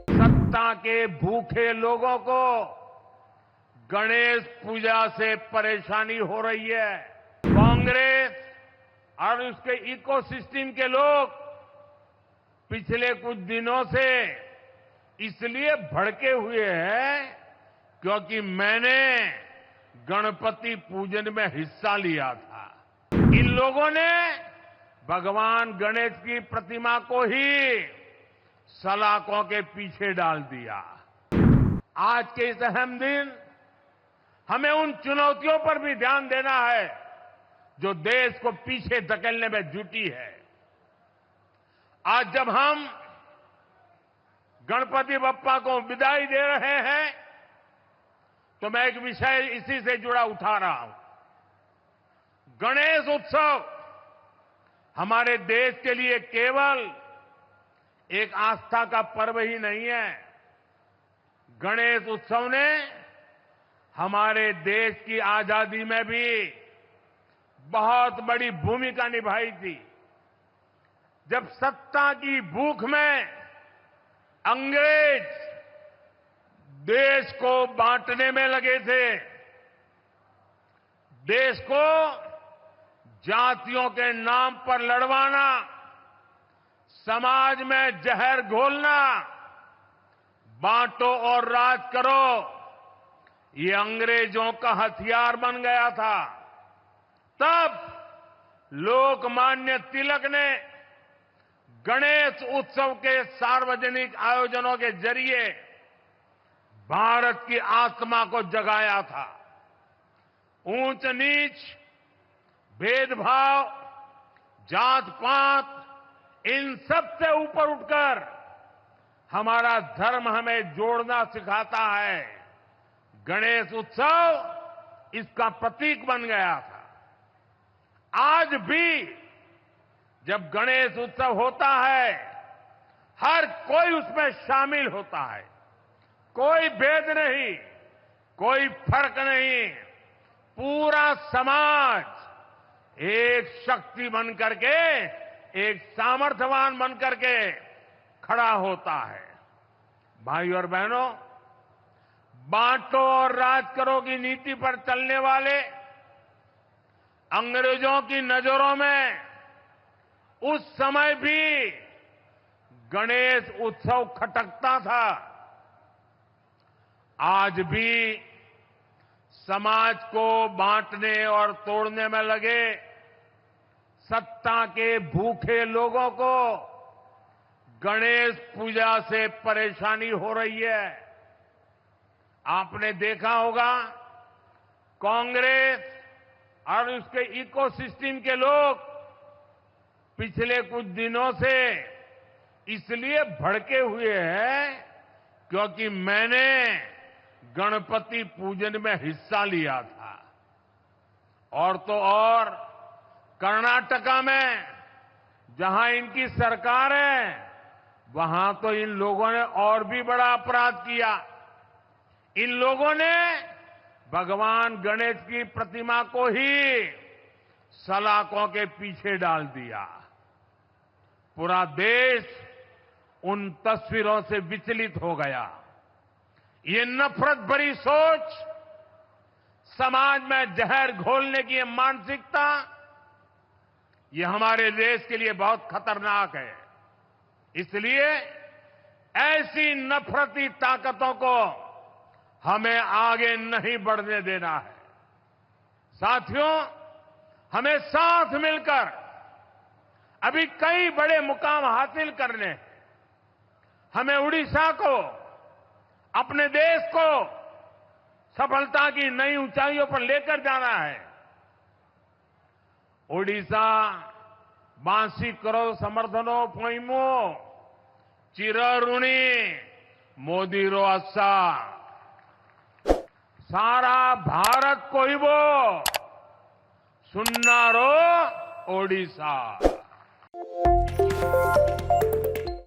सत्ता के भूखे लोगों को गणेश पूजा से परेशानी हो रही है। कांग्रेस और उसके इकोसिस्टम के लोग पिछले कुछ दिनों से इसलिए भड़के हुए हैं क्योंकि मैंने गणपति पूजन में हिस्सा लिया था। इन लोगों ने भगवान गणेश की प्रतिमा को ही सलाखों के पीछे डाल दिया। आज के इस अहम दिन हमें उन चुनौतियों पर भी ध्यान देना है जो देश को पीछे धकेलने में जुटी है। आज जब हम गणपति बप्पा को विदाई दे रहे हैं तो मैं एक विषय इसी से जुड़ा उठा रहा हूं। गणेश उत्सव हमारे देश के लिए केवल एक आस्था का पर्व ही नहीं है। गणेश उत्सव ने हमारे देश की आजादी में भी बहुत बड़ी भूमिका निभाई थी। जब सत्ता की भूख में अंग्रेज देश को बांटने में लगे थे, देश को जातियों के नाम पर लड़वाना, समाज में जहर घोलना, बांटो और राज करो, ये अंग्रेजों का हथियार बन गया था। तब लोकमान्य तिलक ने गणेश उत्सव के सार्वजनिक आयोजनों के जरिए भारत की आत्मा को जगाया था। ऊंच नीच, भेदभाव, जात पात, इन सब से ऊपर उठकर हमारा धर्म हमें जोड़ना सिखाता है। गणेश उत्सव इसका प्रतीक बन गया था। आज भी जब गणेश उत्सव होता है, हर कोई उसमें शामिल होता है। कोई भेद नहीं, कोई फर्क नहीं। पूरा समाज एक शक्ति बन करके, एक सामर्थ्यवान बन करके खड़ा होता है। भाई और बहनों, बांटो और राज करो की नीति पर चलने वाले अंग्रेजों की नजरों में उस समय भी गणेश उत्सव खटकता था। आज भी समाज को बांटने और तोड़ने में लगे सत्ता के भूखे लोगों को गणेश पूजा से परेशानी हो रही है। आपने देखा होगा, कांग्रेस और उसके इकोसिस्टम के लोग पिछले कुछ दिनों से इसलिए भड़के हुए हैं क्योंकि मैंने गणपति पूजन में हिस्सा लिया था। और तो और कर्नाटका में जहां इनकी सरकार है, वहां तो इन लोगों ने और भी बड़ा अपराध किया। इन लोगों ने भगवान गणेश की प्रतिमा को ही सलाखों के पीछे डाल दिया। पूरा देश उन तस्वीरों से विचलित हो गया। ये नफरत भरी सोच, समाज में जहर घोलने की ये मानसिकता, ये हमारे देश के लिए बहुत खतरनाक है। इसलिए ऐसी नफरती ताकतों को हमें आगे नहीं बढ़ने देना है। साथियों, हमें साथ मिलकर अभी कई बड़े मुकाम हासिल करने हैं। हमें उड़ीसा को, अपने देश को सफलता की नई ऊंचाइयों पर लेकर जाना है। ओडिशा बांसी करो समर्थनो पोइमो चिरऋणी मोदी रो अस्सा सारा भारत कोइबो सुन्नारो ओडिशा।